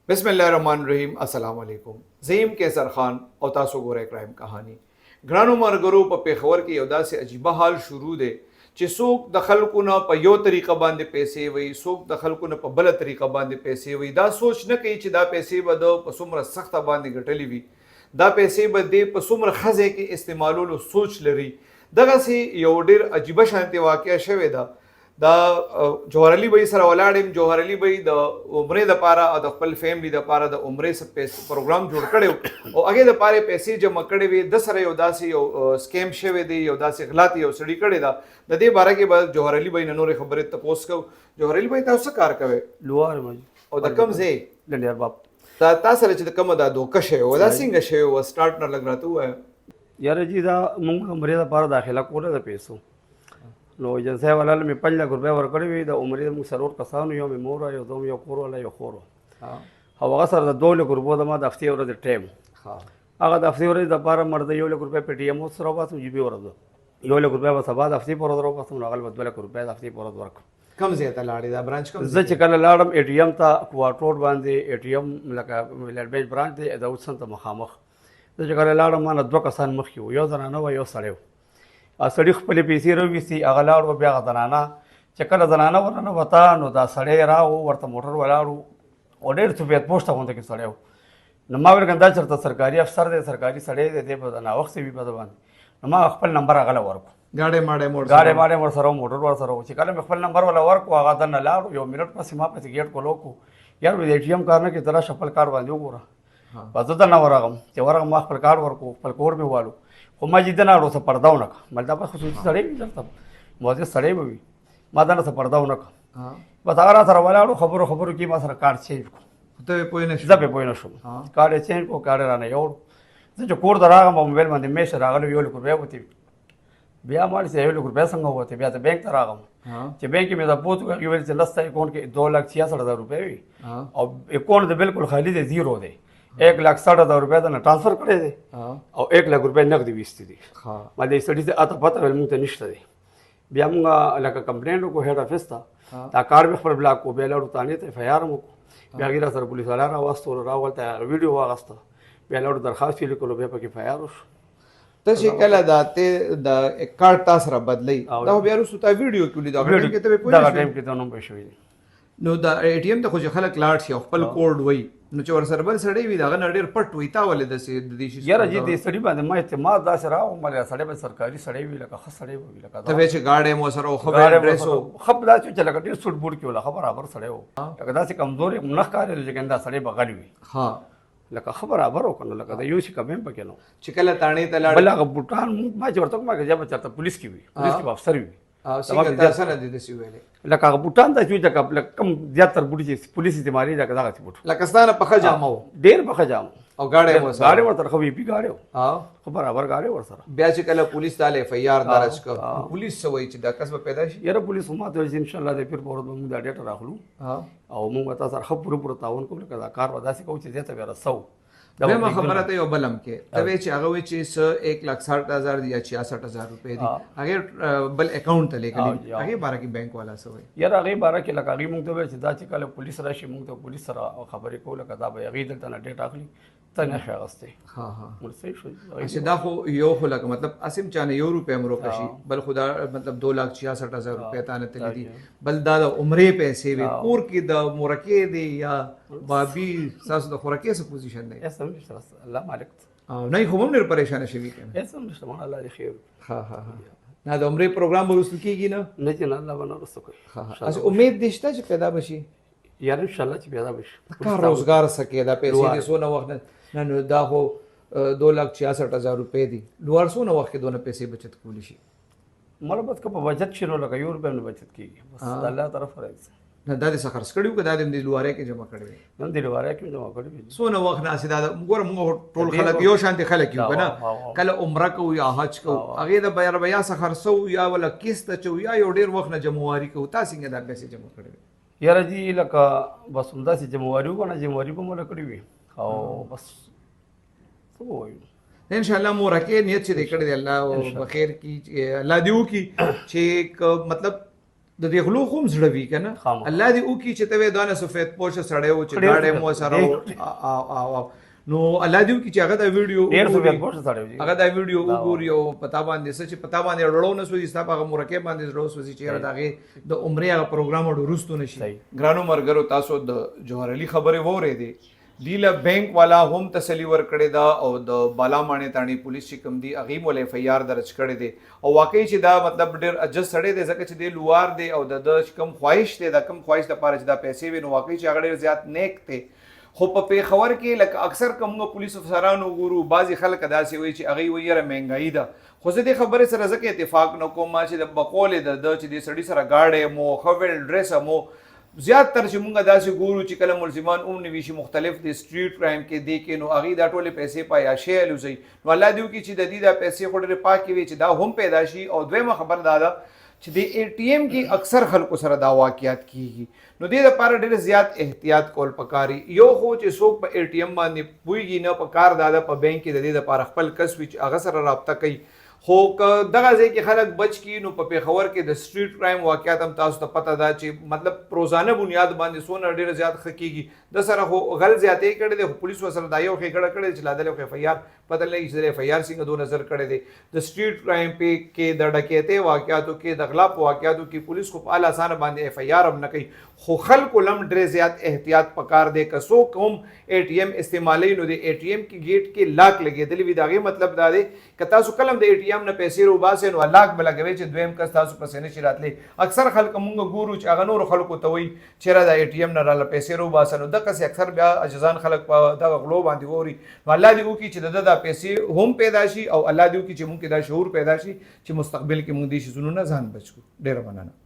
बिस्मिल्लाहिर्रहमानिर्रहीम अस्सलाम वालेकुम ज़ईम कैसर खान और तासो गोरे क्राइम कहानी घरानो मरगरो पे पेशवर की यदा से अजीबा हाल शुरू दे कि सोक दखल को न प यो तरीका बांधे पैसे वही सोक दखल को न प बल तरीका बांधे पैसे वही दा सोच न कही दा पैसे बदो पसुमर सख्त बांधे घटली हुई दा पैसे बदे पसुमर खजे के इस्तेमालो सोच लरी दगा से यो डेर अजीबा शांति वाक़या शवे دا جوهر علي بھائی سره ولاړم جوهر علي بھائی د عمرې د پاره او د خپل فیملی د پاره د عمرې سپیس پروګرام جوړ کړو او هغه د پاره پیسې جمع کړې وي د سره یو داسې یو سکیم شوی دی یو داسې غلط یو سړی کړی دا د دې باره کې به جوهر علي بھائی نور خبرې تاسو کو جوهر علي بھائی تاسو کار کوي لوار مې او د کم ځای لنډیر باب تاسو سره چې د کم دا دوکه شوی و دا څنګه شوی و سٹارټ نه لګ راته وای یاره جی دا موږ عمرې لپاره داخله کوله د پیسو نو ایجنسۍ والا مې 5 لک روپۍ ورکړې وي د عمرې موږ څلور کسانو یو مې مور یو زوم یو کور والا یو خور او هغه سره د 2 لک روپو د ما د هفتې ورځې ټایم هغه د هفتې ورځې دپاره مرده 1 لک روپۍ په ټي ایم اوس راوباسم جي بي ورځ 1 لک روپۍ به سبا د هفتې په ورځ راوباسم نو هغه به 2 لک روپۍ د هفتې په ورځ ورکړم کم ځای ته لاړې دا برانچ کم زه چې کله لاړم اے ټي ایم ته کوارټ روډ باندې اے ټي ایم لکه ملت بینچ برانچ دی د اوسن ته مخامخ زه چې کله لاړم ما نه 2 کسان مخکې وو یو زنانه وه یو سړی و سړي خپلې پیسې راویستې هغه لاړ و بیا هغه زنانه چې کله زنانه ورننه وته نو دا سړی راغو ورته موټر ولاړ و او ډېر سفید پوسټه غونډه کې سړی و نو ما ویل دا چېرته سرکاري افسر دی سرکاري سړی دی دی به ناوخته وي په ده باندې نو ما خپل نمبر هغه له ورکړو ګاډی ماډی ماډی ورسره و موټر ورسره و چې کله مې خپل نمبر ولا ورکړو هغه دننه لاړو یو منټ پسې ما پسې ګیټ کولو کړو یار د اے ټي ایم کار نه کې ترا خپل کار باندې وګوره په زه دننه ورغم چې ورغم ما خپل کار ورکړو خپل کور مې والو خو ما چې دنه اړو څه پرده ونه کړه مل دا به خصوصي سړی وي درته موظف سړی به وي ما دنه څه پرده ونه کړه بس هغه را سره ولاړو خبرو کې ما سره کارډ چینج کړو ته پوه نه شو زه پې پوه نه شوم کارډ یې چینج کړو کارډ یې رانه یوړ زه چې کور ته راغلم په موبایل باندې میسج راغلی 1 لک روپۍ وتې بیا ما چې 1 لک روپۍ څنګه وتې بیا ته بینک ته راغلم چې بینک کې مې دا پوښتنه وکړه ویل چې لسته اکاؤنٹ کې 2,66,000 روپۍ وي او اکاؤنٹ د بالکل خالی دی زیرو دی 1,60,000 روپۍ ته ټرانسفر کړی دی او 1 لک روپۍ نقد ویستې دي ما دې سړي ته اته پته ویل موږ ته نشته دی بیا موږ لکه کمپلینټ وکړو هیډ افیس ته دا کارډ مې خپل بلاک کړو بیا لاړو تانې ته اف آی آر وکړو بیا هغې را سره پولیس والا راوستو راولته ویډیو واخیسته بیا لاړو درخواست یې لیکلو بیا پکې اف آی آر وشو ته چې کله دا ته د کارت تاسو را بدلی دا بیا وروسته تا ویډیو کې لیدل هغه کې ته په دا ټایم کې ته نوم پېښ شوی نو دا اے ټي ایم ته خو چې خلک لاړ شي خپل کوډ وای نو چې ور سره بل سړی وي دا غن ډېر پټ وي تا ولې د دې شي یاره جی دې سړي باندې ما اعتماد داسې راو مله سړی به سرکاري سړی وي لکه ښه سړی وي لکه ته چې گاډي مو سره خبر ډریسو خب دا چې لکه ډېر سوټ بوټ کې ولا خبر برابر سړی و لکه داسې کمزوري نه ښکاري چې ګندا سړی به غلی وي ها لکه خبر برابر وکنه لکه دا یو شي کمم پکې نو چې کله تانې ته لاړ بل هغه بوټان ما چې ورته ما کې ځا چرته پولیس کې وي پولیس کې افسر وي او څنګه تاسو نه دي دسی ویلې لکه هغه بوټان د چې لکه کم زیاتره بوټي چې پولیس استعمالي لکه دغه بوټ لکه ستانه په خجامو ډېر په خجامو او گاډي ورته خو وی پی گاډي او خو برابر گاډي ور سره بیا چې کله پولیس تعالی اف آی آر درج کړ پولیس سوي چې دا کس به پیدا شي یاره پولیس هم ته ان شاء الله د پیر په ورځ موږ دا ډیټا راخلو او موږ تاسو سره خبرو پر تعاون کوو لکه دا کار ودا سي کوو چې زیاته به رسو دا ما خبره ته یو بلم کې ته چې هغه چې 1,60,000 یا 66,000 روپۍ دي هغه بل اکاؤنٹ ته لیکلي هغه بارے کې بینک والا سوي یاره هغه بارے کې لکه هغه موږ ته چې دا چې کله پولیس راشي موږ ته پولیس سره خبرې کوو لکه دا به هغه دلته نه ډیټا اخلي ته نه شغسته ها مرسي شو چې دا خو یو خو لکه مطلب اسیم چانه یو روپے امرو کشي بل خدا مطلب 2,66,000 روپے تانه تللی دي بل دا د عمرې پیسې وي کور کې د مورکې دی یا بابي تاسو د خورکې څه پوزیشن دی اسم نشته الله مالک او نه خو هم ډېر پریشان شوي کنه اسم نشته الله دې خیر ها نه د عمرې پروګرام ورسره کیږي نه نه چې نه الله باندې ورسره کوي ها امید دشته چې پیدا بشي یاره ان شاء الله چې پیدا بشي کار روزګار سکے دا پیسې دې سونه وخت نه دا خو 2,66,000 روپۍ دي لوړ سونه وخت کې دونه پیسې بچت کولی شي مله بس که په بچت شنو لکه یو روپۍ نه بچت کیږي بس الله طرف راځي نه دا دې خرڅ کړیو که دا دې لوړه کې جمع کړی نن دې لوړه کې جمع کړی سونه وخت نه سیدا ګور موږ ټول خلک یو شانتي خلک یو کنه کله عمره کو یا حج کو هغه د بیا خرڅو یا ولا کیست چو یا یو ډیر وخت نه جمعواري کو تاسو څنګه دا پیسې جمع کړی یاره جی لکه بس همدا چې جمعواري وکړه جمعواري په مولا کړی وي او بس ان شاء الله مورکه نیت چې دې کړی دی الله بخیر کی الله دیو کی چې مطلب د دې غلو خوم زړه وی کنه خامخا. الله دې وکي چې ته دانه سفید پوشه سړی و چې ډېر گاډه سفید مو سره ډېر. نو الله دې وکي چې هغه دا ویډیو ډېر وګوري. سفید پوشه سړی و جی. هغه دا ویډیو وګوري او پتا باندې څه چې پتا باندې ړړو نه سوځي ستا هغه مرکب باندې ړړو سوځي چې داغه د عمره هغه پروګرام ورو رستو نشي. صحیح. ګرانو مرګرو تاسو د جوهر علي خبره وره دي دیله بینک والا هم تسلی ور کړی دا او د بالامانه تانی پولیس چې کوم دی اغه مول اف آی آر درج کړی دی او واقعي چې دا مطلب ډیر اجز سړی دی ځکه چې دی لوار دی او د کم خواهش دی د کم خواهش د پاره چې دا پیسې ویني واقعي چې هغه ډیر زیات نیک دی خو په پیښور کې لکه اکثر کومه پولیس افسرانو ګورو بعضی خلک داسې وایي چې هغه ویره مهنګای ده خو زه دې خبره سره ځکه اتفاق نه کوم چې د بقول د چې د سړی سره گاډه مو خوول ډریس مو زیات تر چې مونږه داسې ګورو چې کله ملزمان نوي شي مختلف دي سټریټ کرایم کې دی کې نو هغه دا ټولې پیسې پایا شي لوزي نو الله دې وکړي چې د دې د پیسې خوري پاکي وي چې دا هم پیدا شي او دویمه خبر دا ده چې د ای ټی ایم کې اکثر خلکو سره دا واقعیت کیږي نو دې لپاره ډېر زیات احتیاط کول پکاري یو خو چې څوک په ای ټی ایم باندې پويږي نه په کار دا په بانک کې د دې لپاره خپل کس وچ هغه سره رابطه کوي خو دغه ځای کې خلک بچ کی نو په پیښور کې د سټریټ کرایم واقعیت هم تاسو ته پته ده چې مطلب روزانه بنیاد باندې سونه ډیر زیات خکېږي د سره خو غل زیاتې کړي دي پولیس وسره دا یو خېګړه کړي چې لاندې خو اف آی آر پته لګي چې اف آی آر څنګه دوه نظر کړي دي د سټریټ کرایم په کې د ډکېته واقعیتو کې د غلا په واقعیتو کې پولیس خو په اعلی سان باندې اف آی آر هم نه کوي خو خلکو لم ډیر زیات احتیاط پکار دی که څوک هم ای ټی ایم استعمالي نو د ای ټی ایم کې گیټ کې لاک لګېدلی وي داغه مطلب دا دی که تاسو کلم د ای ټی ایم نه پیسې روباسه نو لاک بلګوي چې دویم کس تاسو پسې نشي راتلی اکثر خلک مونږ ګورو چې هغه نور خلکو ته وایي چې را د ای ټی ایم نه را پیسې روباسه نو دغه اکثر بیا اجزان خلک په دغه غلو باندې ووري نو الله دې وکړي چې د پیسې هم پیدا شي او الله دې وکړي چې مونږ کې دا شعور پیدا شي چې مستقبل کې مونږ دې شي زونو نه ځان بچو ډیر مننه